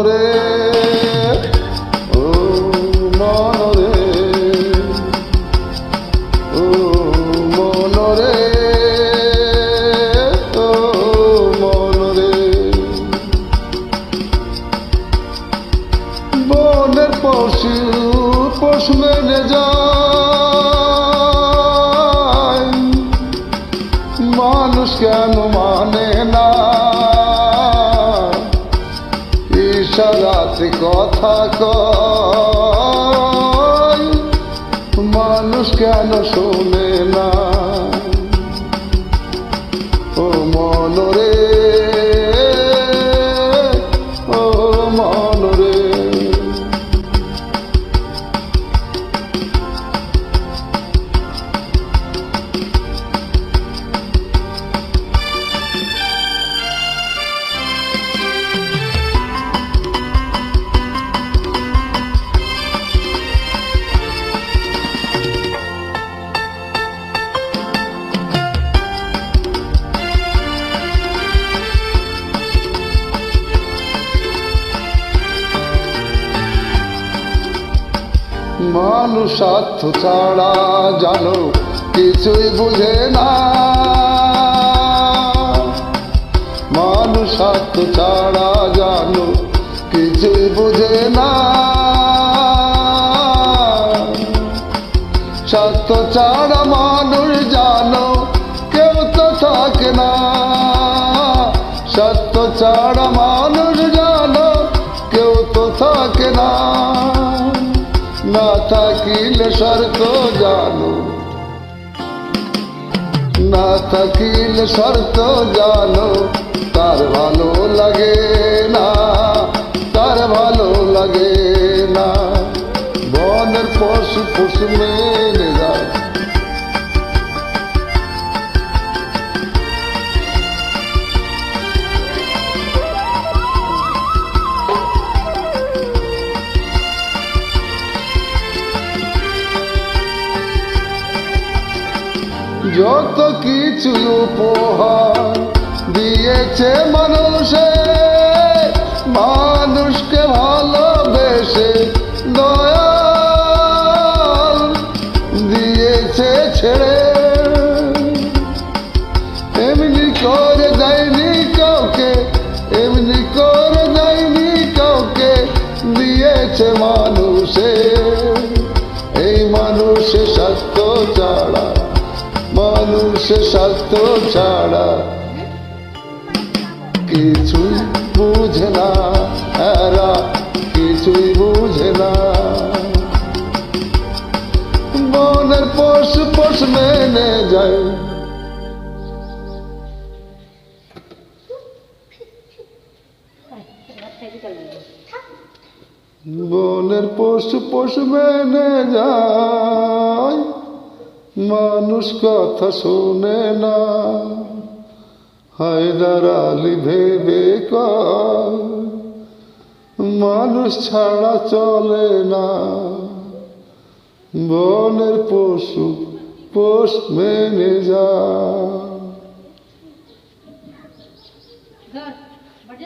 মনরে ও মনরে ও মনরে ও মনরে বনের পশু পশু মেনে যায় মানুষ কেন মানে না ইশারাতে কথা কয় মানুষ কেন শোনে না ও মনরে ও মনরে মানুষ স্বার্থ ছাড়া জানো কিছুই বুঝে না মানুষ স্বার্থ ছাড়া জানো কিছুই বুঝে না স্বার্থ ছাড়া মানুষ জানো কেউ তো থাকে না স্বার্থ ছাড়া মানুষ জানো কেউ তো থাকে না না থাকিলে শর্ত জানো না থাকিলে শর্ত জানো তার ভালো লাগে না তার ভালো লাগে না বনের পশু পশু মেনে যায় যত কিছু উপহার দিয়েছে মানুষে মানুষকে ভালোবেসে দয়াল দিয়েছে ছেড়ে এমনি করে যায়নি কাউকে এমনি করে যায়নি কাউকে দিয়েছে মানুষে এই মানুষের স্বার্থ ছাড়া মানুষের স্বার্থ ছাড়া কিছুই বুঝে না এরা কিছুই বুঝে না বনের পশু পশু মেনে যায় বনের পশু পশু মেনে যায় মানুষ কথা শোনে না হায়দার আলী ভেবে কয় মানুষ ছাড়া চলে না বনের পশু পোষ মেনে যায়